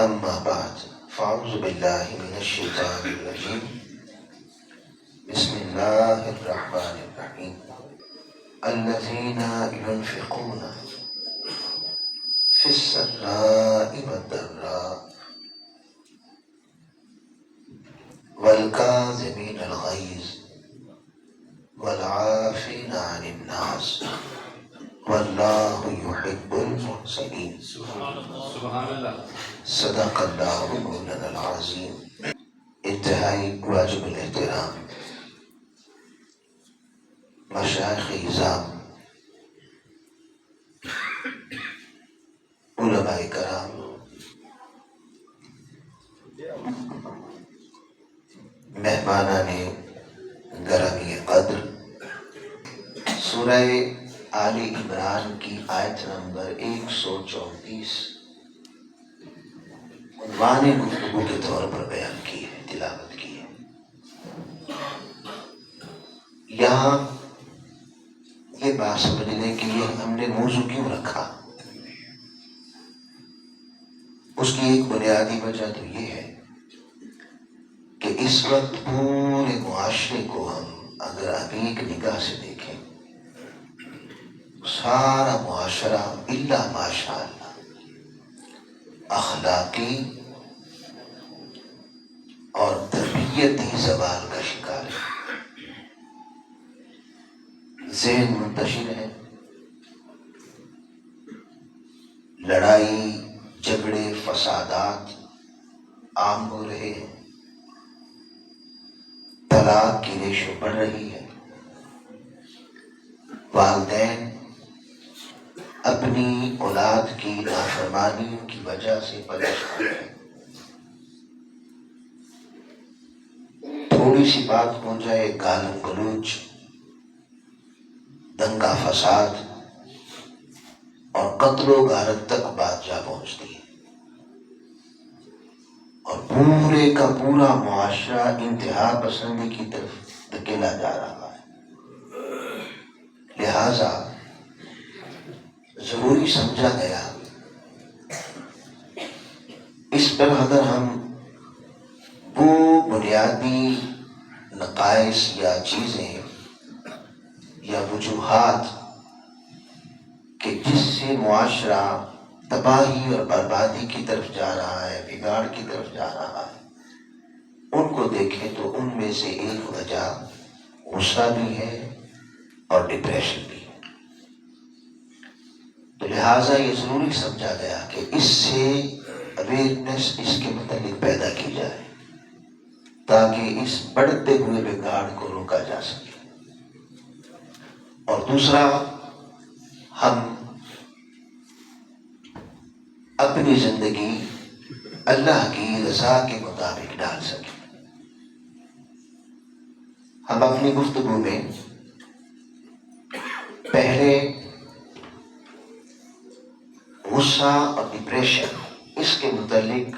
أما بعد فأعوذ بالله من الشيطان الرجيم بسم الله الرحمن الرحيم الذين ينفقون في السراء والضراء والكاظمين الغيظ والعافين عن الناس واللہ یحب المحسنین صدق اللہ مولانا العظیم۔ انتہائی واجب الاحترام مشائخ اعظام، علماء کرام، مہمانان گرامی قدر، سورہ آل عمران کی آیت نمبر 134 عنوان گفتگو کے طور پر بیان کی ہے، تلاوت کی ہے۔ یہاں یہ بات سمجھنے کے لیے ہم نے موضوع کیوں رکھا، اس کی ایک بنیادی وجہ تو یہ ہے کہ اس وقت پورے معاشرے کو ہم اگر ابھی ایک نگاہ سے دیکھیں، سارا معاشرہ الا ماشاء اللہ اخلاقی اور تربیتی زوال کا شکار ہے۔ ذہن منتشر ہے، لڑائی جھگڑے فسادات عام ہو رہے ہیں، طلاق کی ریشو بڑھ رہی ہے، والدین اپنی اولاد کی نافرمانیوں کی وجہ سے پریشان ہیں، تھوڑی سی بات ہو جائے گالم گلوچ، دنگا فساد اور قتل و غارت تک بات جا پہنچتی ہے، اور پورے کا پورا معاشرہ انتہا پسندی کی طرف دھکیلا جا رہا ہے۔ لہذا ضروری سمجھا گیا اس پر اگر ہم وہ بنیادی نقائص یا چیزیں یا وجوہات کہ جس سے معاشرہ تباہی اور بربادی کی طرف جا رہا ہے، بگاڑ کی طرف جا رہا ہے، ان کو دیکھیں تو ان میں سے ایک وجہ غصہ بھی ہے اور ڈپریشن بھی ہے۔ تو لہٰذا یہ ضروری سمجھا گیا کہ اس سے اویئرنیس اس کے متعلق پیدا کی جائے تاکہ اس بڑھتے ہوئے بگاڑ کو روکا جا سکے۔ اور دوسرا، ہم اپنی زندگی اللہ کی رضا کے مطابق ڈال سکیں۔ ہم اپنی گفتگو میں پہلے غصہ اور ڈپریشن اس کے متعلق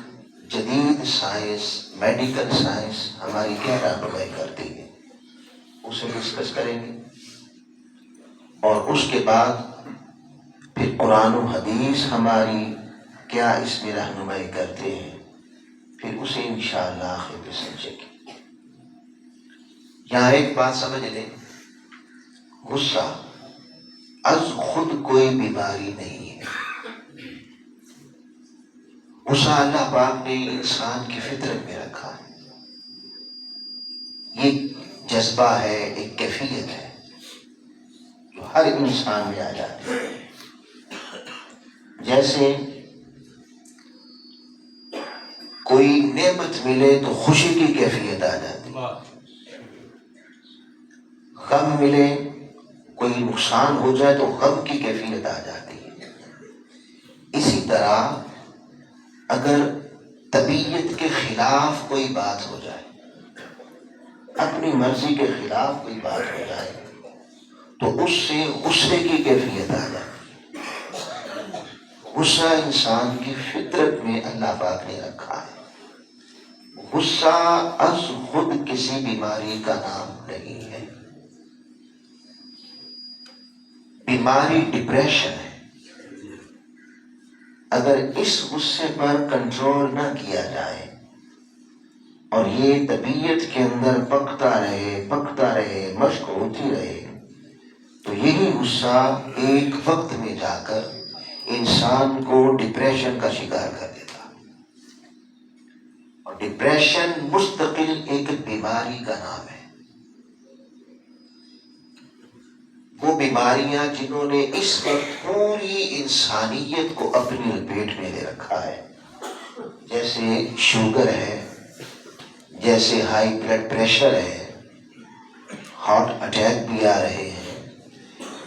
جدید سائنس، میڈیکل سائنس ہماری کیا رہنمائی کرتی ہے اسے ڈسکس کریں گے، اور اس کے بعد پھر قرآن و حدیث ہماری کیا اس میں رہنمائی کرتے ہیں، پھر اسے انشاءاللہ آخر میں سمجھیں گے۔ یہاں ایک بات سمجھ لیں، غصہ از خود کوئی بیماری نہیں ہے۔ غصہ اللہ پاک نے انسان کی فطرت میں رکھا ہے، یہ جذبہ ہے، ایک کیفیت ہے جو ہر انسان میں آ جاتی ہے۔ جیسے کوئی نعمت ملے تو خوشی کی کیفیت آ جاتی ہے، غم ملے، کوئی نقصان ہو جائے تو غم کی کیفیت آ جاتی ہے۔ اسی طرح اگر طبیعت کے خلاف کوئی بات ہو جائے، اپنی مرضی کے خلاف کوئی بات ہو جائے تو اس سے غصے کی کیفیت آ جاتی ہے۔ غصہ انسان کی فطرت میں اللہ پاک نے رکھا ہے۔ غصہ از خود کسی بیماری کا نام نہیں ہے۔ بیماری ڈپریشن ہے، اگر اس غصے پر کنٹرول نہ کیا جائے اور یہ طبیعت کے اندر پکتا رہے مشق ہوتی رہے تو یہی غصہ ایک وقت میں جا کر انسان کو ڈپریشن کا شکار کر دیتا. اور ڈپریشن مستقل ایک بیماری کا نام ہے. وہ بیماریاں جنہوں نے اس وقت پوری انسانیت کو اپنی لپیٹ میں لے رکھا ہے، جیسے شوگر ہے، جیسے ہائی بلڈ پریشر ہے، ہارٹ اٹیک بھی آ رہے ہیں،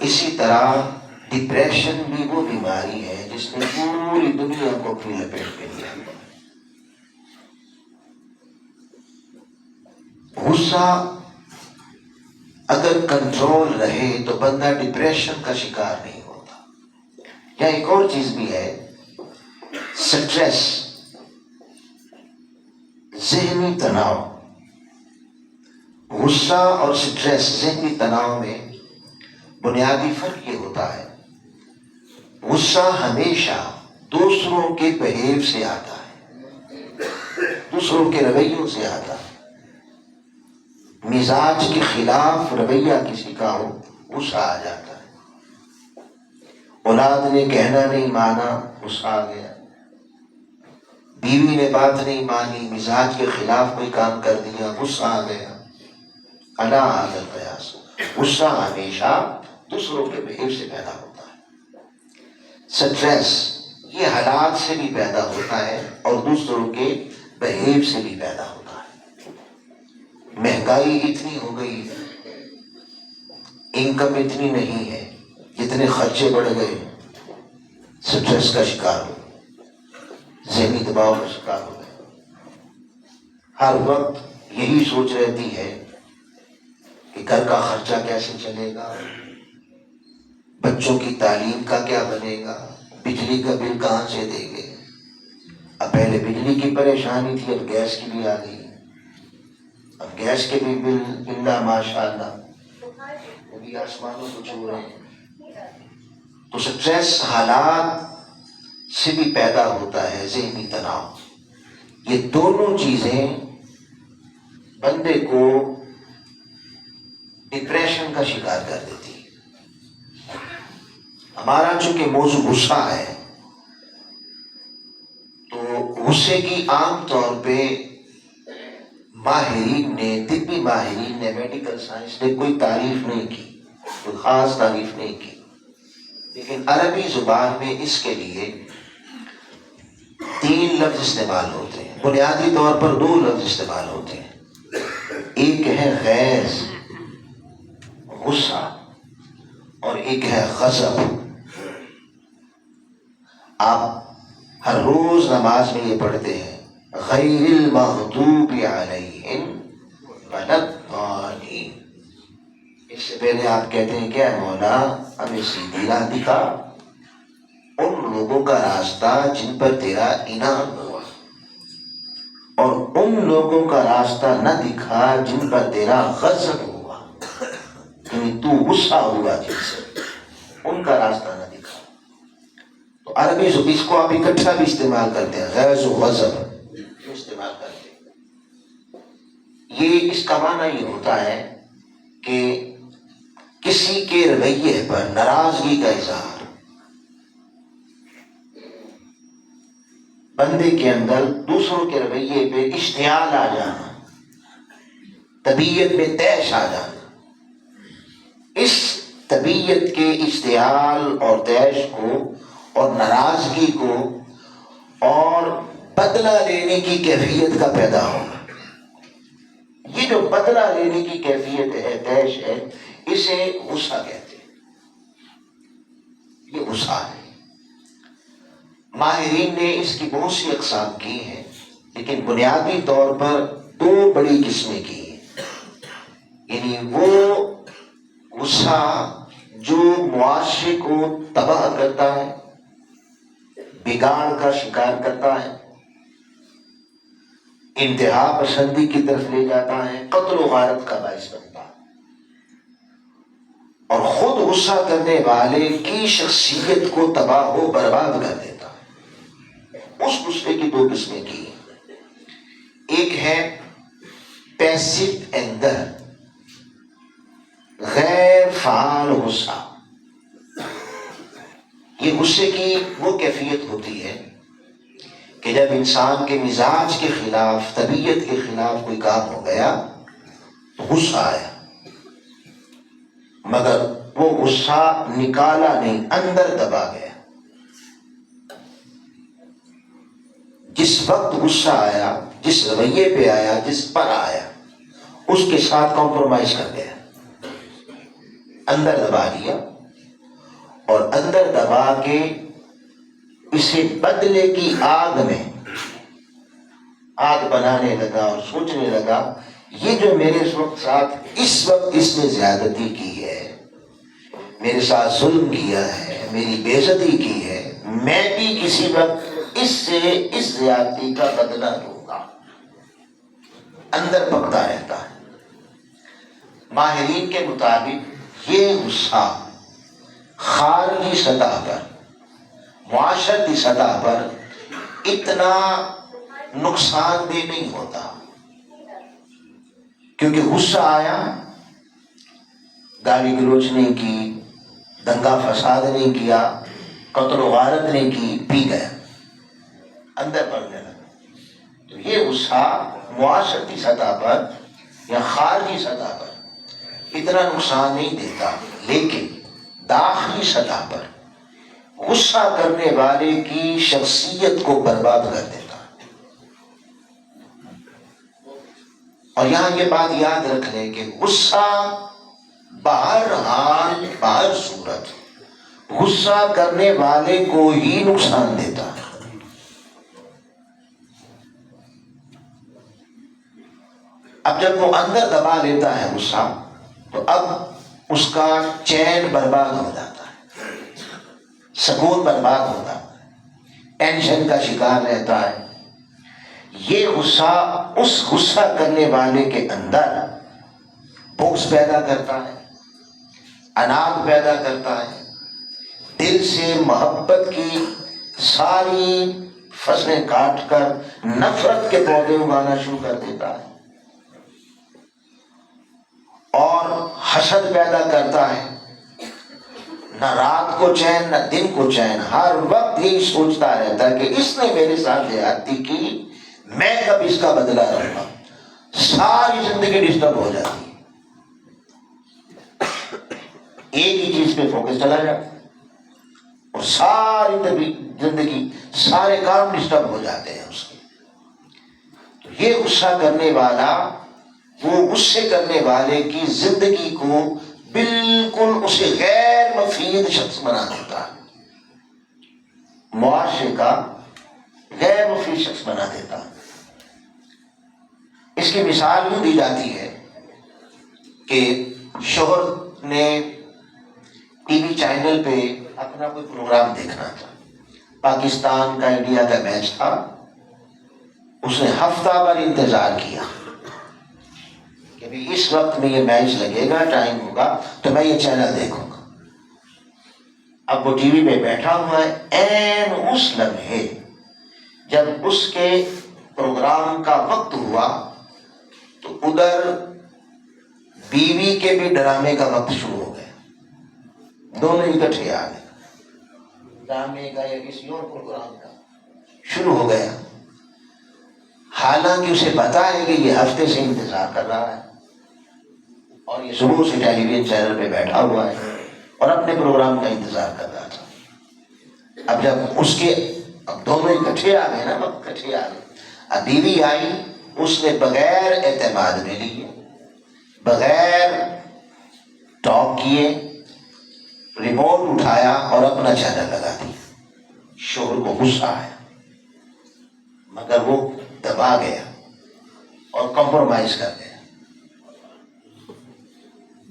اسی طرح ڈپریشن بھی وہ بیماری ہے جس نے پوری دنیا کو اپنی لپیٹ میں لیا. غصہ اگر کنٹرول رہے تو بندہ ڈپریشن کا شکار نہیں ہوتا. یا ایک اور چیز بھی ہے، سٹریس، ذہنی تناؤ. غصہ اور سٹریس، ذہنی تناؤ میں بنیادی فرق یہ ہوتا ہے، غصہ ہمیشہ دوسروں کے بہیو سے آتا ہے، دوسروں کے رویوں سے آتا ہے. مزاج کے خلاف رویہ کسی کا ہو، غصہ آ جاتا ہے. اولاد نے کہنا نہیں مانا، غصہ آ گیا. بیوی نے بات نہیں مانی، مزاج کے خلاف کوئی کام کر دیا، غصہ آ گیا. الا هذا القياس، غصہ ہمیشہ دوسروں کے بہیو سے پیدا ہوتا ہے. سٹریس یہ حالات سے بھی پیدا ہوتا ہے اور دوسروں کے بہیو سے بھی پیدا ہوتا ہے. مہنگائی اتنی ہو گئی، انکم اتنی نہیں ہے، جتنے خرچے بڑھ گئے، سٹریس کا شکار ہو، ذہنی دباؤ کا شکار ہو گئے. ہر وقت یہی سوچ رہتی ہے کہ گھر کا خرچہ کیسے چلے گا، بچوں کی تعلیم کا کیا بنے گا، بجلی کا بل کہاں سے دیں گے. اب پہلے بجلی کی پریشانی تھی، اب گیس کی بھی آ گئی. اب گیس کے بھی بل اللہ ماشاء اللہ وہ بھی آسمانوں کو چھو رہے ہیں. تو سٹریس حالات سے بھی پیدا ہوتا ہے، ذہنی تناؤ. یہ دونوں چیزیں بندے کو ڈپریشن کا شکار کر دیتی. ہمارا چونکہ موضوع غصہ ہے تو غصے کی عام طور پہ ماہرین نے، طبی ماہرین نے، میڈیکل سائنس نے کوئی تعریف نہیں کی، کوئی خاص تعریف نہیں کی. لیکن عربی زبان میں اس کے لیے 3 لفظ استعمال ہوتے ہیں. بنیادی طور پر 2 لفظ استعمال ہوتے ہیں. ایک ہے غیظ، غصہ، اور ایک ہے غضب. آپ ہر روز نماز میں یہ پڑھتے ہیں، غیر المغضوب علیہم ولا الضالین. اس سے پہلے آپ کہتے ہیں کیا مولا ہمیں سیدھی راہ دکھا، ان لوگوں کا راستہ جن پر تیرا انعام ہوا، اور ان لوگوں کا راستہ نہ دکھا جن پر تیرا غضب ہوا، یعنی تو غصہ ہوا جن سے، ان کا راستہ نہ دکھا. تو عربی اس کو آپ اکٹھا بھی استعمال کرتے ہیں، غیظ و غضب استعمال کرتے ہیں. یہ اس کا معنی یہ ہوتا ہے کہ کسی کے رویے پر ناراضگی کا اظہار، بندے کے اندر دوسروں کے رویے پہ اشتعال آ جانا، طبیعت میں طیش آ جانا. اس طبیعت کے اشتعال اور طیش کو اور ناراضگی کو اور بدلہ لینے کی کیفیت کا پیدا ہونا، یہ جو بدلہ لینے کی کیفیت ہے، طیش ہے، اسے غصہ کہتے ہیں. یہ غصہ ہے. ماہرین نے اس کی بہت سی اقسام کی ہیں، لیکن بنیادی طور پر 2 بڑی قسمیں کی ہیں. یعنی وہ غصہ جو معاشرے کو تباہ کرتا ہے، بگاڑ کا شکار کرتا ہے، انتہا پسندی کی طرف لے جاتا ہے، قتل و غارت کا باعث بنتا ہے، اور خود غصہ کرنے والے کی شخصیت کو تباہ و برباد کر دیتا ہے. اس غصے کی دو قسمیں کی ہیں۔ ایک ہے پیسو اینگر، غیر فعال غصہ۔ یہ غصے کی وہ کیفیت ہوتی ہے کہ جب انسان کے مزاج کے خلاف، طبیعت کے خلاف کوئی کام ہو گیا تو غصہ آیا، مگر وہ غصہ نکالا نہیں، اندر دبا گیا۔ جس وقت غصہ آیا، جس رویے پہ آیا، جس پر آیا، اس کے ساتھ کمپرومائز کر گیا، اندر دبا لیا، اور اندر دبا کے اسے بدلے کی آگ میں آگ بنانے لگا اور سوچنے لگا یہ جو میرے اس وقت اس نے زیادتی کی ہے، میرے ساتھ ظلم کیا ہے، میری بے عزتی کی ہے، میں بھی کسی وقت اس سے اس زیادتی کا بدلہ لوں گا۔ اندر پکتا رہتا ہے۔ ماہرین کے مطابق یہ غصہ خارجی سطح پر، معاشرتی سطح پر اتنا نقصان دہ نہیں ہوتا، کیونکہ غصہ آیا، گالی گلوچ نہیں کی، دنگا فساد نہیں کیا، قتل و غارت نہیں کی، پی گیا، اندر پڑنے لگا۔ تو یہ غصہ معاشرتی سطح پر یا خارجی سطح پر اتنا نقصان نہیں دیتا، لیکن داخلی سطح پر غصہ کرنے والے کی شخصیت کو برباد کر دیتا۔ اور یہاں یہ بات یاد رکھ لیں کہ غصہ بہرحال، بہر صورت غصہ کرنے والے کو ہی نقصان دیتا۔ اب جب وہ اندر دبا لیتا ہے غصہ، تو اب اس کا چین برباد ہو جاتا ہے، سکون برباد ہوتا ہے، ٹینشن کا شکار رہتا ہے۔ یہ غصہ اس غصہ کرنے والے کے اندر بغض پیدا کرتا ہے، عناد پیدا کرتا ہے، دل سے محبت کی ساری فصلیں کاٹ کر نفرت کے پودے اگانا شروع کر دیتا ہے، اور حسد پیدا کرتا ہے۔ نہ رات کو چین، نہ دن کو چین، ہر وقت یہی سوچتا رہتا ہے کہ اس نے میرے ساتھ زیادتی کی، میں کب اس کا بدلہ لوں گا۔ ساری زندگی ڈسٹرب ہو جاتی ہے، ایک ہی چیز پہ فوکس چلا جاتا ہے، اور ساری زندگی، سارے کام ڈسٹرب ہو جاتے ہیں اس کے۔ تو یہ غصہ کرنے والا، وہ غصے کرنے والے کی زندگی کو بالکل اسے غیر مفید شخص بنا دیتا ہے، معاشرے کا غیر مفید شخص بنا دیتا ہے۔ اس کی مثال یوں دی جاتی ہے کہ شوہر نے ٹی وی چینل پہ اپنا کوئی پروگرام دیکھنا تھا، پاکستان کا انڈیا کا میچ تھا، اس نے ہفتہ بھر انتظار کیا کہ بھی اس وقت میں یہ میچ لگے گا، ٹائم ہوگا تو میں یہ چینل دیکھوں گا۔ اب وہ ٹی وی پہ بیٹھا ہوا ہے، عین اس لمحے جب اس کے پروگرام کا وقت ہوا تو ادھر بیوی کے بھی ڈرامے کا وقت شروع ہو گیا، دونوں اکٹھے آ گئے، ڈرامے کا یا کسی اور پروگرام کا شروع ہو گیا، حالانکہ اسے پتا ہے کہ یہ ہفتے سے انتظار کر رہا ہے اور یہ صبح سے ٹیلی ویژن چینل پہ بیٹھا ہوا ہے اور اپنے پروگرام کا انتظار کر رہا تھا۔ اب جب اس کے اب دونوں اکٹھے آ گئے نا، وقت اکٹھے آ گئے، اب بیوی آئی، اس نے بغیر اعتماد میں لیے، بغیر ٹاک کیے ریموٹ اٹھایا اور اپنا چینل لگا دیا۔ شوہر کو غصہ آیا، مگر وہ دبا گیا اور کمپرومائز کر گیا۔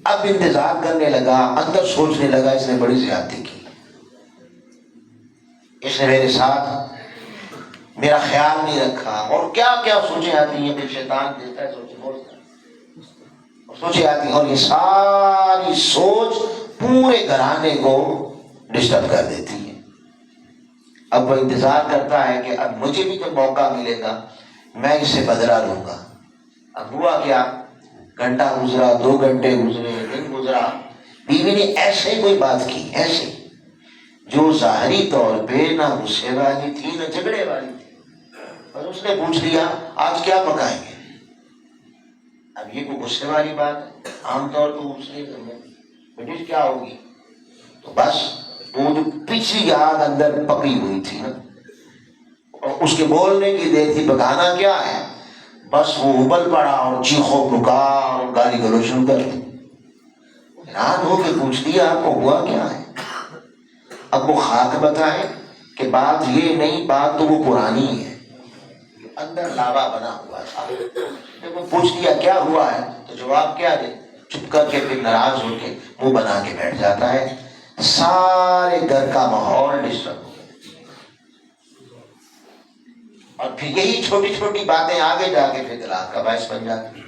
اب انتظار کرنے لگا، اندر سوچنے لگا اس نے بڑی زیادتی کی، اس نے میرے ساتھ میرا خیال نہیں رکھا، اور کیا کیا سوچیں آتی ہیں، پھر شیطان دیتا ہے سوچیں بولتا ہے، سوچیں آتی ہیں، اور یہ ساری سوچ پورے گھرانے کو ڈسٹرب کر دیتی ہے۔ اب وہ انتظار کرتا ہے کہ اب مجھے بھی جب موقع ملے گا میں اس سے بدلہ لوں گا۔ اب ہوا کیا، گھنٹہ گزرا، 2 گھنٹے گزرے، دن گزرا، بیوی نے ایسے ہی کوئی بات کی، ایسے جو ظاہری طور پہ نہ غصے والی تھی نہ جھگڑے والی تھی، اور اس نے پوچھ لیا آج کیا پکائیں گے؟ اب یہ کوئی غصے والی بات ہے؟ عام طور پہ غصے ڈش کیا ہوگی؟ تو بس وہ جو پچھلی یاد اندر پکی ہوئی تھی نا، اور اس کے بولنے کی دیر تھی، پکانا کیا ہے، بس وہ ابل پڑا اور چیخو پکار اور گالی گلوچ شروع کر دی۔ حیران ہو کے پوچھ لیا آپ کو ہوا کیا ہے؟ اب وہ خاک بتائے کہ بات یہ نہیں، بات تو وہ پرانی ہے، اندر لاوا بنا ہوا تھا۔ جب وہ پوچھ لیا کیا ہوا ہے تو جواب کیا دے، چپ کر کے پھر ناراض ہو کے منہ بنا کے بیٹھ جاتا ہے، سارے گھر کا ماحول ڈسٹرب ہو گیا۔ اور پھر یہی چھوٹی چھوٹی باتیں آگے جا کے پھر طلاق کا باعث بن جاتی۔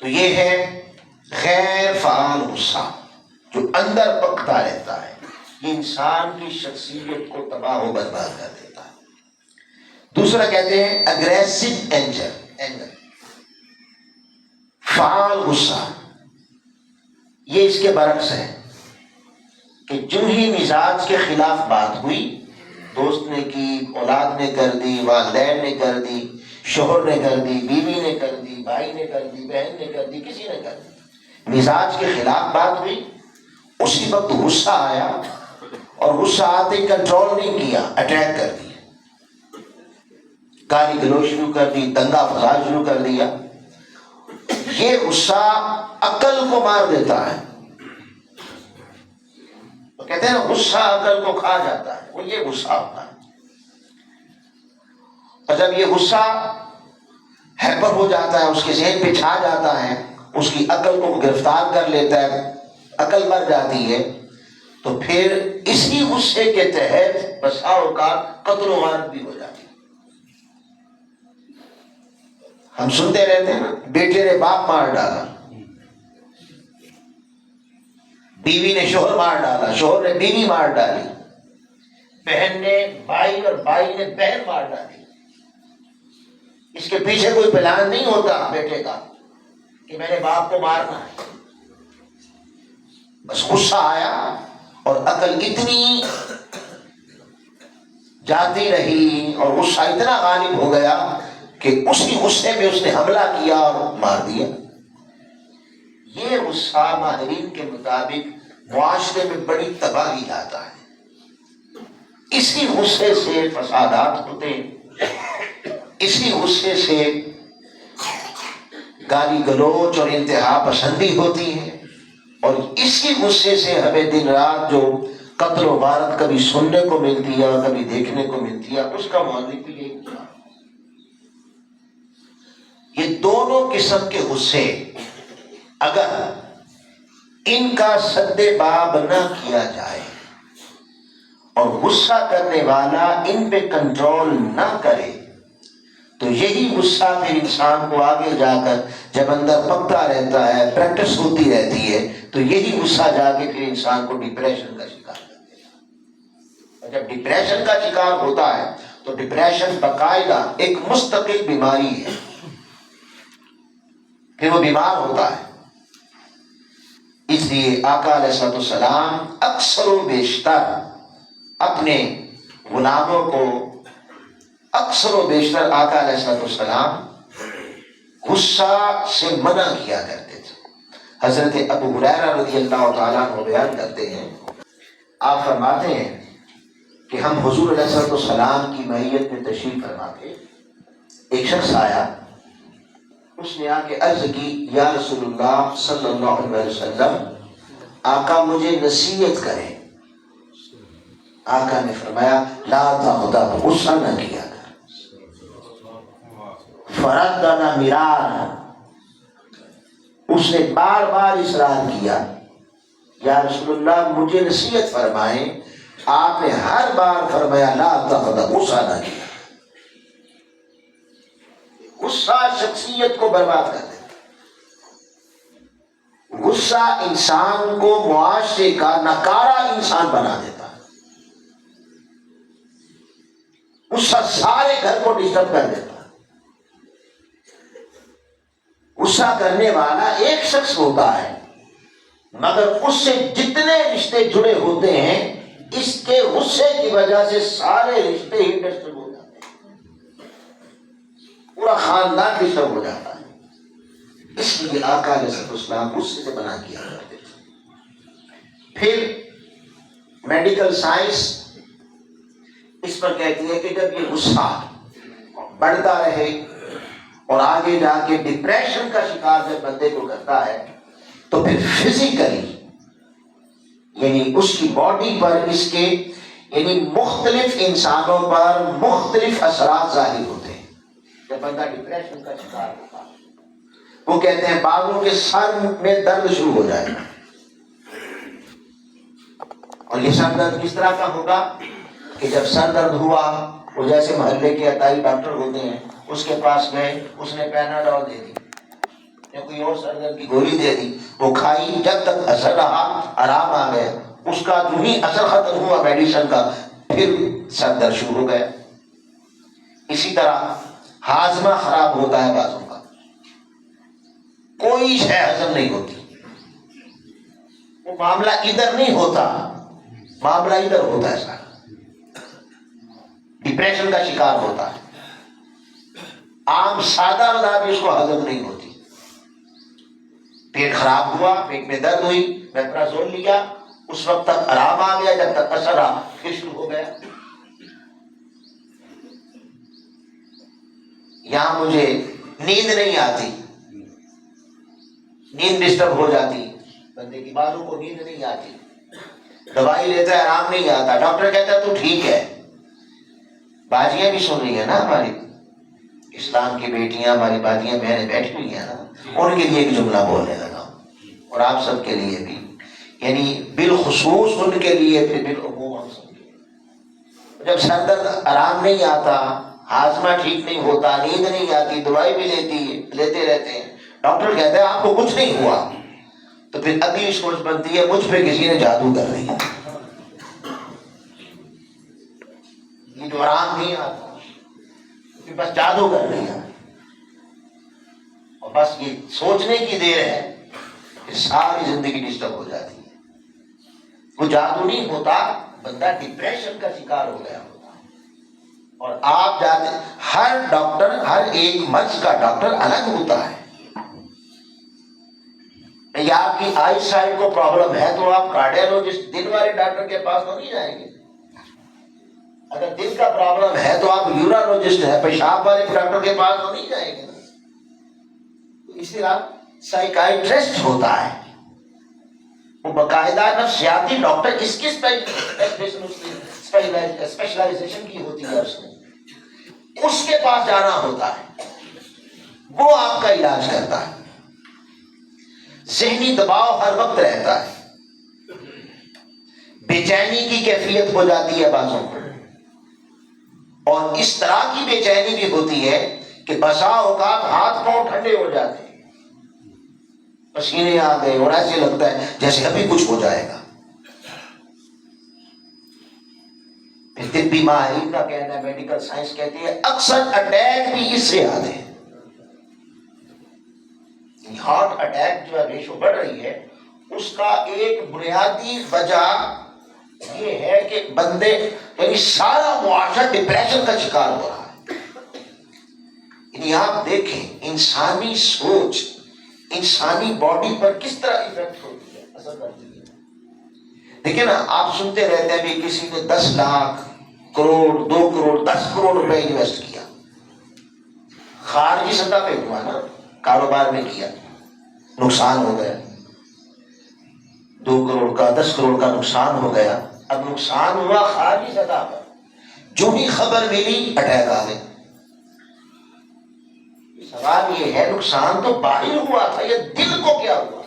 تو یہ ہے غیر فعال غصہ جو اندر پکتا رہتا ہے، یہ انسان کی شخصیت کو تباہ و برباد کر دیتا ہے۔ دوسرا کہتے ہیں اگریسو اینگر، فعال غصہ، یہ اس کے برعکس ہے کہ جو ہی مزاج کے خلاف بات ہوئی، دوست نے کی، اولاد نے کر دی، والدین نے کر دی، شوہر نے کر دی، بیوی نے کر دی، بھائی نے کر دی، بہن نے کر دی، کسی نے کر دی، مزاج کے خلاف بات ہوئی، اسی وقت غصہ آیا، اور غصہ آتے ہی کنٹرول نہیں کیا، اٹیک کر دیا، گالی گلوچ شروع کر دی، دنگا فساد شروع کر دیا۔ یہ غصہ عقل کو مار دیتا ہے، تو کہتے ہیں غصہ عقل کو کھا جاتا ہے، وہ یہ غصہ ہوتا ہے۔ اور جب یہ غصہ ہیپر ہو جاتا ہے، اس کے ذہن پہ چھا جاتا ہے، اس کی عقل کو گرفتار کر لیتا ہے، عقل مر جاتی ہے، تو پھر اسی غصے کے تحت بسا اوقات قتل و غارت بھی ہو جاتی ہے۔ ہم سنتے رہتے ہیں نا، بیٹے نے باپ مار ڈالا، بیوی نے شوہر مار ڈالا، شوہر نے بیوی مار ڈالی، بہن نے بھائی اور بھائی نے بہن مار ڈالی۔ اس کے پیچھے کوئی پلان نہیں ہوتا بیٹے کا کہ میں نے باپ کو مارنا ہے، بس غصہ آیا اور عقل اتنی جاتی رہی اور غصہ اتنا غالب ہو گیا کہ اسی غصے میں اس نے حملہ کیا اور مار دیا۔ یہ غصہ ماہرین کے مطابق معاشرے میں بڑی تباہی لاتا ہے۔ اسی غصے سے فسادات ہوتے ہیں، اسی غصے سے گالی گلوچ اور انتہا پسندی ہوتی ہے، اور اسی غصے سے ہمیں دن رات جو قتل و غارت کبھی سننے کو ملتی ہے اور کبھی دیکھنے کو ملتی ہے، اس کا مؤلف بھی یہی کیا۔ یہ دونوں قسم کے غصے اگر ان کا سد باب نہ کیا جائے اور غصہ کرنے والا ان پہ کنٹرول نہ کرے، تو یہی غصہ پھر انسان کو آگے جا کر جب اندر پکتا رہتا ہے، پریکٹس ہوتی رہتی ہے، تو یہی غصہ جا کے پھر انسان کو ڈپریشن کا شکار کر دیتا ہے۔ اور جب ڈپریشن کا شکار ہوتا ہے تو ڈپریشن باقاعدہ ایک مستقل بیماری ہے، پھر وہ بیمار ہوتا ہے۔ اس لیے آقا علیہ السلام اکثر و بیشتر اپنے غلاموں کو، اکثر و بیشتر آقا علیہ السلام غصہ سے منع کیا کرتے تھے۔ حضرت ابو ہریرہ رضی اللہ تعالیٰ عنہ بیان کرتے ہیں، آپ فرماتے ہیں کہ ہم حضور علیہ السلام کی معیت میں تشریف فرما کے ایک شخص آیا، اس نے آ کے عرض کی یا رسول اللہ صلی اللہ علیہ وسلم، آقا مجھے نصیحت کریں۔ آقا نے فرمایا لا تغضب، غصہ نہ کیا کر، فردنا مرارا، اس نے بار بار اصرار کیا یا رسول اللہ مجھے نصیحت فرمائیں، آپ نے ہر بار فرمایا لا تغضب، غصہ نہ کیا۔ غصہ شخصیت کو برباد کر دیتا، غصہ انسان کو معاشرے کا نکارا انسان بنا دیتا ہے۔ غصہ سارے گھر کو ڈسٹرب کر دیتا ہے. غصہ کرنے والا ایک شخص ہوتا ہے مگر اس سے جتنے رشتے جڑے ہوتے ہیں اس کے غصے کی وجہ سے سارے رشتے ہی ڈسٹرب ہو جاتے ہیں، پورا خاندان ڈسٹرب ہو جاتا ہے. اس لیے آقا علیہ السلام غصے سے منع کیا کرتے تھے. پھر میڈیکل سائنس اس پر کہتی ہے کہ جب یہ غصہ بڑھتا رہے اور آگے جا کے ڈپریشن کا شکار جب بندے کو کرتا ہے تو پھر فزیکلی یعنی اس کی باڈی پر اس کے یعنی مختلف انسانوں پر مختلف اثرات ظاہر ہوتے ہیں. جب بندہ ڈپریشن کا شکار ہوتا ہے وہ کہتے ہیں بعضوں کے سر میں درد شروع ہو جائے گا. اور یہ سر درد کس طرح کا ہوگا کہ جب سر درد ہوا وہ جیسے محلے کے عطائی ڈاکٹر ہوتے ہیں اس کے پاس گئے، اس نے پیناڈول دے دی یا کوئی اور سر درد کی گولی دے دی، وہ کھائی، جب تک اثر رہا آرام آ گیا، اس کا جو ہی اثر ختم ہوا میڈیسن کا پھر سر درد شروع ہو گیا. اسی طرح ہاضمہ خراب ہوتا ہے بعضوں کا، کوئی شے ہضم نہیں ہوتی، وہ معاملہ ادھر نہیں ہوتا، معاملہ ادھر ہوتا ہے، سارا ڈپریشن کا شکار ہوتا ہے. عام سادہ غذا بھی اس کو ہضم نہیں ہوتی، پیٹ خراب ہوا، پیٹ میں درد ہوئی، میپرازول لیا، اس وقت تک آرام آ گیا، جب تک اثر رہا پھر شروع ہو گیا. یہاں مجھے نیند نہیں آتی، نیند ڈسٹرب ہو جاتی، بندے کی بالوں کو نیند نہیں آتی، دوائی لیتا ہے آرام نہیں آتا، ڈاکٹر کہتا ہے تو ٹھیک ہے. باجیاں بھی سن رہی ہیں نا، ہماری اسلام کی بیٹیاں، ہماری باجیاں بہنیں بیٹھی ہوئی ہیں نا، ان کے لیے ایک جملہ بولنے لگا اور آپ سب کے لیے بھی، یعنی بالخصوص ان کے لیے، پھر بالعموم ہم سب کے لیے. جب سر درد آرام نہیں آتا، ہاضمہ ٹھیک نہیں ہوتا، نیند نہیں آتی، دوائی بھی لیتے رہتے ہیں، ڈاکٹر کہتا ہے آپ کو کچھ نہیں ہوا، تو پھر اگلی سوچ بنتی ہے مجھ پہ کسی نے جادو کر رہی ہے، یہ جو آرام نہیں آتا بس جادو کر رہی ہے. اور بس یہ سوچنے کی دیر ہے کہ ساری زندگی ڈسٹرب ہو جاتی ہے. وہ جادو نہیں ہوتا، بندہ ڈپریشن کا شکار ہو گیا ہوتا. اور آپ جاتے، ہر ڈاکٹر، ہر ایک مرض کا ڈاکٹر الگ ہوتا ہے. یا آپ کی آئی سائٹ کو پرابلم ہے تو آپ کارڈیالوجسٹ دل والے ڈاکٹر کے پاس تو نہیں جائیں گے. اگر دل کا پرابلم ہے تو آپ یورولوجسٹ ہے، پیشاب والے ڈاکٹر کے پاس تو نہیں جائیں گے. اس لیے آپ سائیکائٹرسٹ ہوتا ہے، وہ باقاعدہ نفسیاتی ڈاکٹر، اس کی اسپیشلائزیشن کی ہوتی ہے، اس کے پاس جانا ہوتا ہے، وہ آپ کا علاج کرتا ہے. ذہنی دباؤ ہر وقت رہتا ہے، بے چینی کی کیفیت ہو جاتی ہے بعضوں کو، اور اس طرح کی بے چینی بھی ہوتی ہے کہ بسا اوقات ہاتھ پاؤں ٹھنڈے ہو جاتے ہیں، پسینے آ گئے اور ایسے لگتا ہے جیسے ابھی کچھ ہو جائے گا. طبی ماہرین کا کہنا ہے، میڈیکل سائنس کہتی ہے اکثر اٹیک بھی اس سے آتے ہیں. ہارٹ اٹیک جو ریشو بڑھ رہی ہے اس کا ایک بنیادی وجہ یہ ہے کہ بندے یعنی سارا معاشرہ ڈپریشن کا شکار ہو رہا ہے. یعنی آپ دیکھیں انسانی سوچ انسانی باڈی پر کس طرح افیکٹ ہوتی ہے، اثر کرتی ہے. دیکھیں نا، آپ سنتے رہتے ہیں بھی کسی نے 10 لاکھ کروڑ 2 کروڑ 10 کروڑ روپے انویسٹ کیا، خارجی سطح پہ ہوا نا، کاروبار میں کیا، نقصان ہو گیا، 2 کروڑ کا 10 کروڑ کا نقصان ہو گیا. اب نقصان ہوا خارجی سطح پر، جو ہی خبر ملی اٹیک آ گئے. سوال یہ ہے نقصان تو باہر ہوا تھا، یہ دل کو کیا ہوا؟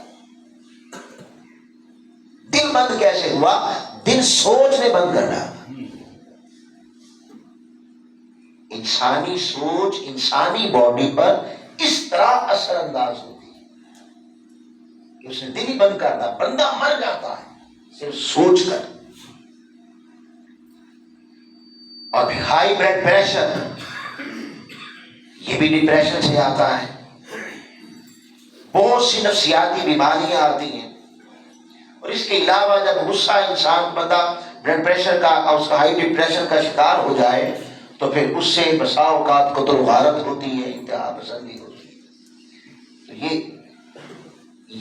دل بند کیسے ہوا؟ دل سوچنے بند کر ڈالا. انسانی سوچ انسانی باڈی پر اس طرح اثر انداز ہوتی ہے کہ اس نے دل ہی بند کر دیا، بندہ مر جاتا ہے صرف سوچ کر. اور پھر ہائی بلڈ پریشر، یہ بھی ڈپریشن سے آتا ہے۔ بہت سی نفسیاتی بیماریاں آتی ہیں، اور اس کے علاوہ جب غصہ انسان بندہ بلڈ پریشر کا اور اس کا ہائی ڈپریشن کا شکار ہو جائے تو پھر اس سے بسا اوقات قتل و غارت ہوتی ہے، انتہا پسندی ہوتی ہے۔ تو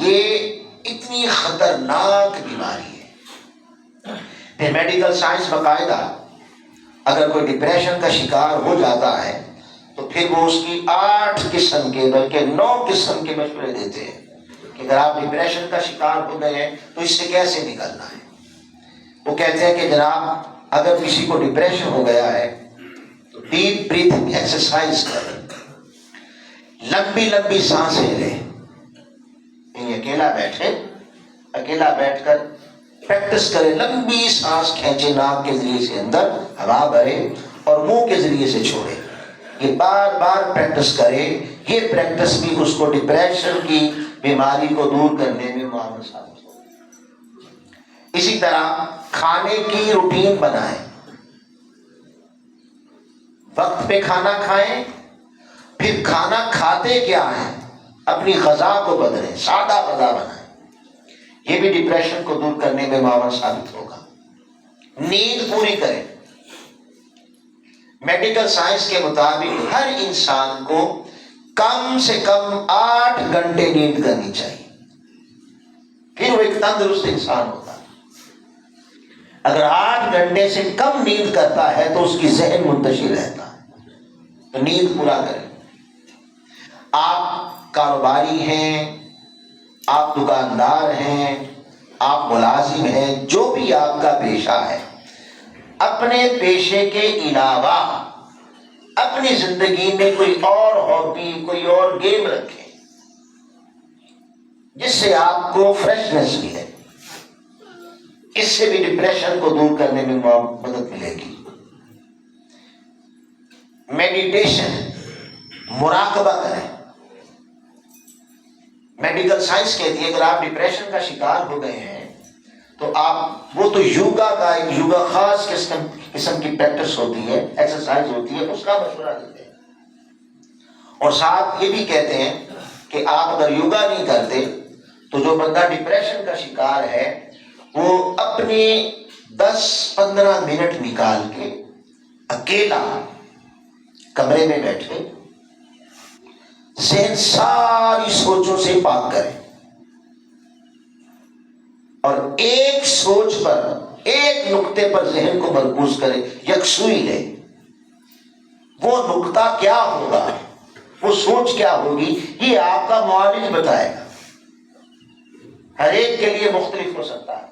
یہ اتنی خطرناک بیماری ہے۔ پھر میڈیکل سائنس باقاعدہ اگر کوئی ڈپریشن کا شکار ہو جاتا ہے تو پھر وہ اس کی 8 قسم کے بلکہ 9 قسم کے مشورے دیتے ہیں کہ اگر آپ ڈپریشن کا شکار ہو گئے ہیں تو اس سے کیسے نکلنا ہے۔ وہ کہتے ہیں کہ جناب اگر کسی کو ڈپریشن ہو گیا ہے تو ڈیپ بریتھنگ ایکسرسائز کریں، لمبی لمبی سانسیں لیں، اکیلا بیٹھ کر پریکٹس کرے، لمبی سانس کھینچے، ناک کے ذریعے سے اندر ہوا بھرے اور منہ کے ذریعے سے چھوڑے، یہ بار بار پریکٹس کرے۔ یہ پریکٹس بھی اس کو ڈپریشن کی بیماری کو دور کرنے میں معاون ثابت ہو۔ اسی طرح کھانے کی روٹین بنائیں، وقت پہ کھانا کھائیں، پھر کھانا کھاتے کیا ہیں، اپنی غذا کو بدلیں، سادہ غذا بنائیں، یہ بھی ڈپریشن کو دور کرنے میں معاون ثابت ہوگا۔ نیند پوری کریں، میڈیکل سائنس کے مطابق ہر انسان کو کم سے کم 8 گھنٹے نیند کرنی چاہیے، پھر وہ ایک تندرست انسان ہوتا ہے۔ اگر 8 گھنٹے سے کم نیند کرتا ہے تو اس کی ذہن منتشر رہتا ہے، تو نیند پورا کریں۔ آپ کاروباری ہیں، آپ دکاندار ہیں، آپ ملازم ہیں، جو بھی آپ کا پیشہ ہے، اپنے پیشے کے علاوہ اپنی زندگی میں کوئی اور ہابی، کوئی اور گیم رکھیں جس سے آپ کو فریشنس ملے، اس سے بھی ڈپریشن کو دور کرنے میں مدد ملے گی۔ میڈیٹیشن، مراقبہ کریں۔ میڈیکل سائنس کہتی ہے اگر آپ ڈپریشن کا شکار ہو گئے ہیں تو آپ وہ تو یوگا کا ایک یوگا خاص قسم کی پریکٹس ہوتی ہے، ایکسرسائز ہوتی ہے، اس کا مشورہ دیتے ہیں، اور ساتھ یہ بھی کہتے ہیں کہ آپ اگر یوگا نہیں کرتے تو جو بندہ ڈپریشن کا شکار ہے وہ اپنے 10-15 منٹ نکال کے اکیلا کمرے میں بیٹھے، ذہن ساری سوچوں سے پاک کرے اور ایک سوچ پر، ایک نقطے پر ذہن کو مرکوز کرے، یکسوئی لے۔ وہ نقطہ کیا ہوگا، وہ سوچ کیا ہوگی، یہ آپ کا معالج بتائے گا۔ ہر ایک کے لیے مختلف ہو سکتا ہے،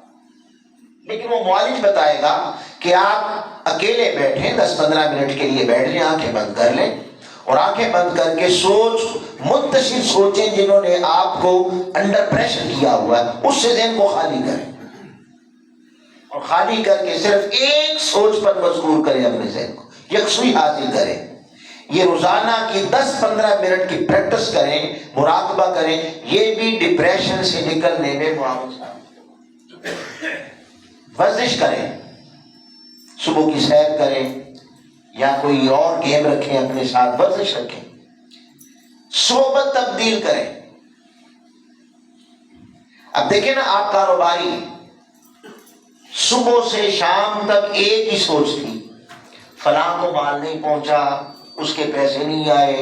لیکن وہ معالج بتائے گا کہ آپ اکیلے بیٹھیں، 10-15 منٹ کے لیے بیٹھ جائیں، آنکھیں بند کر لیں اور آنکھیں بند کر کے سوچ، منتشر سوچیں جنہوں نے آپ کو انڈر پریشر کیا ہوا ہے، اس سے ذہن کو خالی کریں اور خالی کر کے صرف ایک سوچ پر مجبور کریں، اپنے ذہن کو یکسوئی حاصل کریں۔ یہ روزانہ کی 10-15 منٹ کی پریکٹس کریں، مراقبہ کریں، یہ بھی ڈپریشن سے نکلنے میں معاون ثابت ہے۔ ورزش کریں، صبح کی سیر کریں یا کوئی اور گیم رکھیں، اپنے ساتھ ورزش رکھیں، صحبت تبدیل کریں۔ اب دیکھیں نا، آپ کاروباری، صبح سے شام تک ایک ہی سوچ تھی، فلاں کو مال نہیں پہنچا، اس کے پیسے نہیں آئے،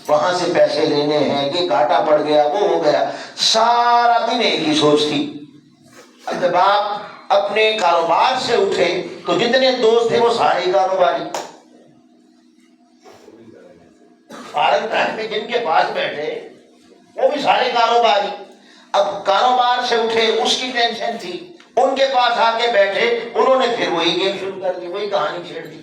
وہاں سے پیسے لینے ہیں، یہ گھاٹا پڑ گیا، وہ ہو گیا، سارا دن ایک ہی سوچ تھی۔ اب جب آپ اپنے کاروبار سے اٹھے تو جتنے دوست تھے وہ سارے کاروباری، فارغ ٹائم میں جن کے پاس بیٹھے وہ بھی سارے کاروباری۔ اب کاروبار سے اٹھے، اس کی ٹینشن تھی، ان کے پاس آ کے بیٹھے، انہوں نے پھر وہی گیم شروع کر دی، وہی کہانی چھیڑ دی۔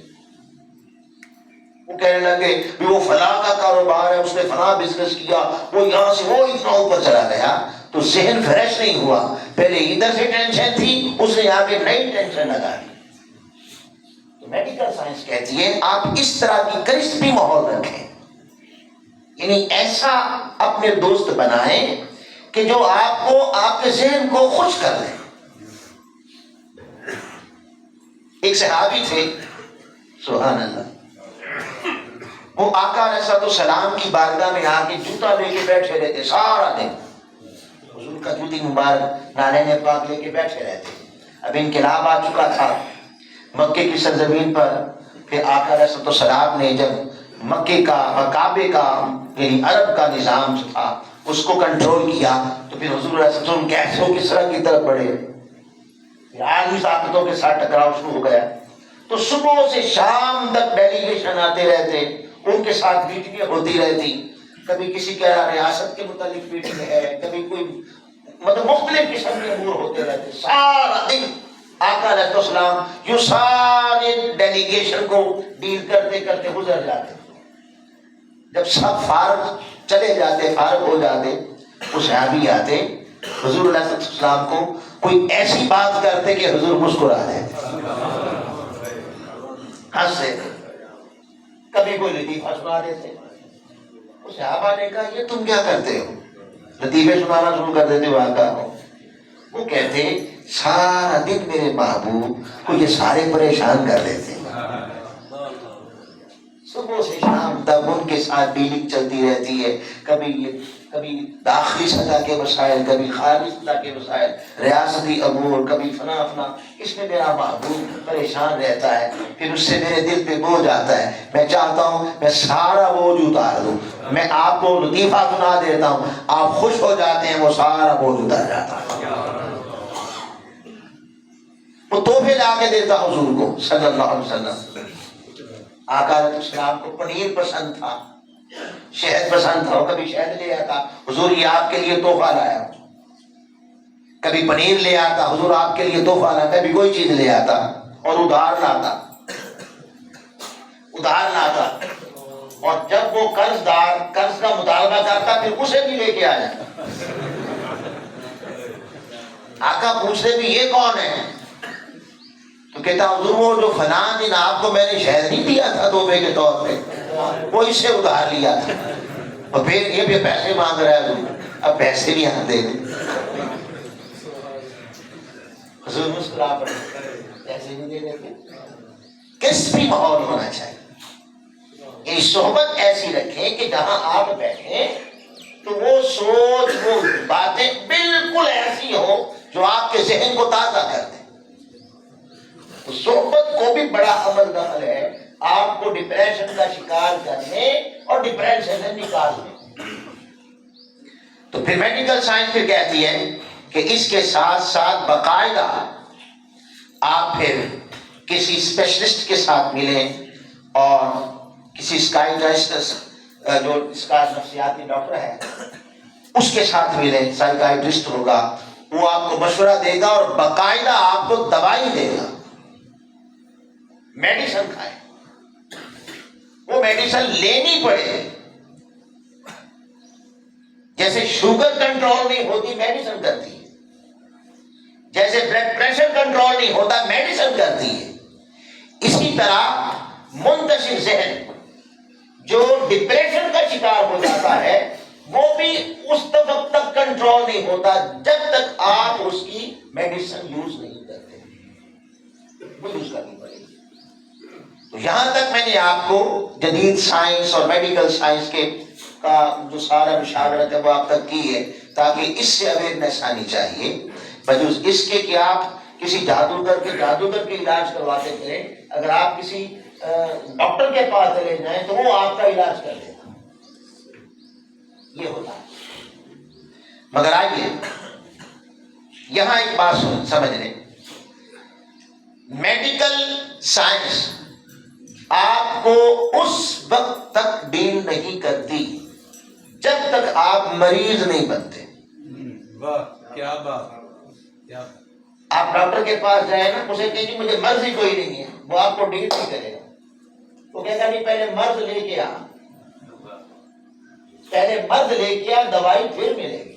وہ کہنے لگے کہ وہ فلاں کا کاروبار ہے، اس نے فلاں بزنس کیا، وہ یہاں سے وہ اتنا اوپر چلا گیا، تو ذہن فریش نہیں ہوا۔ پہلے ادھر سے ٹینشن تھی، اس نے آگے نئی ٹینشن لگا دی۔ تو میڈیکل سائنس کہتی ہے آپ اس طرح کی کرسپی ماحول رکھیں، یعنی ایسا اپنے دوست بنائیں کہ جو آپ کو، آپ کے ذہن کو خوش کر دیں۔ ایک صحابی تھے، سبحان اللہ. وہ آقا علیہ السلام کی بارگاہ میں آ کے جوتا لے کے بیٹھے رہتے سارا دن. حضور کا جوتی مبارک نالین پاک لے کے بیٹھے رہتے. اب انقلاب آ چکا تھا مکے کی سرزمین پر. پھر آقا علیہ السلام نے جب مکے کا کعبے کا یعنی عرب کا نظام جو تھا اس کو کنٹرول کیا تو پھر حضور علیہ السلام کیسوں کی سرحد کی طرف بڑھے. عالمی طاقتوں کے ساتھ ٹکراؤ شروع ہو گیا. تو صبح سے شام تک ڈیلیگیشن آتے رہتے, ان کے ساتھ میٹنگیں ہوتی رہتی. کبھی کسی کے ریاست کے متعلق میٹنگ ہے, کبھی کوئی مطلب مختلف قسم کے امور ہوتے رہتے. سارا دن آقا علیہ السلام یوں سارے ڈیلیگیشن کو ڈیل کرتے کرتے گزر جاتے. جب سب فارغ چلے جاتے, فارغ ہو جاتے, وہ صحابی آتے حضور علیہ السلام کو کوئی ایسی بات کرتے کہ حضور مسکرا دیتے, ہنستے. کبھی کوئی لطیفہ سنا دیتے. صحابہ نے کہا یہ تم کیا کرتے ہو, لطیفے سنانا شروع کر دیتے ہو آقا کو. وہ کہتے سارا دن میرے محبوب کو یہ سارے پریشان کر دیتے, صبح سے شام تک ان کے ساتھ ڈیلنگ چلتی رہتی ہے. کبھی داخلی سطح کے مسائل, کبھی خارجی سطح کے مسائل, ریاستی امور, کبھی فنا. اس میں میرا محبوب پریشان رہتا ہے. پھر اس سے میرے دل پہ بوجھ آتا ہے. میں چاہتا ہوں میں سارا بوجھ اتار دوں. میں آپ کو لطیفہ سنا دیتا ہوں, آپ خوش ہو جاتے ہیں, وہ سارا بوجھ اتر جاتا ہے. وہ تحفے لا کے دیتا حضور کو صلی اللہ علیہ وسلم. آقا علیہ السلام کو پنیر پسند تھا, شہد پسند تھا. وہ کبھی شہد لے آتا, حضور یہ آپ کے لیے تحفہ لایا. کبھی پنیر لے آتا, حضور آپ کے لیے تحفہ لایا. کبھی کوئی چیز لے آتا اور ادھار لاتا. اور جب وہ قرض دار قرض کا مطالبہ کرتا پھر اسے بھی لے کے آ جاتا. آقا پوچھتے بھی یہ کون ہے, تو کہتا حضور وہ جو فلاں دن آپ کو میں نے شہد نہیں دیا تھا تحفے کے طور پہ, وہ اس سے ادھار لیا تھا. اور پھر یہ بھی پیسے مانگ رہا ہے حضور, اب پیسے بھی ہم دے دیں. حضور مسکرا پڑے, پیسے نہیں دے دیتے. کس بھی ماحول ہونا چاہیے, یہ صحبت ایسی رکھیں کہ جہاں آپ بیٹھیں تو وہ سوچ وہ باتیں بالکل ایسی ہو جو آپ کے ذہن کو تازہ کر دیں. صحبت کو بھی بڑا عمل دخل ہے آپ کو ڈپریشن کا شکار کرنے اور ڈپریشن سے نکالنے. تو پھر میڈیکل سائنس پھر کہتی ہے کہ اس کے ساتھ ساتھ باقاعدہ آپ پھر کسی اسپیشلسٹ کے ساتھ ملیں اور کسی سائیکائٹرسٹ جو اس کا نفسیاتی ڈاکٹر ہے اس کے ساتھ ملیں. سائیکائٹرسٹ ہوگا, وہ آپ کو مشورہ دے گا اور باقاعدہ آپ کو دوائی دے گا. میڈیسن کھائیں, وہ میڈیسن لینی پڑے. جیسے شوگر کنٹرول نہیں ہوتی میڈیسن کرتی ہے, جیسے بلڈ پریشر کنٹرول نہیں ہوتا میڈیسن کرتی ہے. اسی طرح منتشر ذہن جو ڈپریشن کا شکار ہو جاتا ہے وہ بھی اس وقت تک کنٹرول نہیں ہوتا جب تک آپ اس کی میڈیسن یوز نہیں کرتے. وہ یوز کرنی پڑے گی. تو یہاں تک میں نے آپ کو جدید سائنس اور میڈیکل سائنس کے کا جو سارا مشاورت ہے وہ آپ تک کی ہے تاکہ اس سے اویئرنیس آنی چاہیے. بجوز اس کے کہ آپ کسی جادوگر کے علاج کرواتے کریں, اگر آپ کسی ڈاکٹر کے پاس چلے جائیں تو وہ آپ کا علاج کر دے گا. یہ ہوتا ہے. مگر آئیے یہاں ایک بات سمجھ لیں, میڈیکل سائنس آپ کو اس وقت تک ڈیل نہیں کرتی جب تک آپ مریض نہیں بنتے. کیا بات. آپ ڈاکٹر کے پاس جائیں نا, اسے کہیں مجھے مرض ہی کوئی نہیں ہے, وہ آپ کو ڈیل نہیں کرے گا. وہ کہتا نہیں پہلے مرض لے کے آ, پہلے مرض لے کے آ, دوائی پھر ملے گی.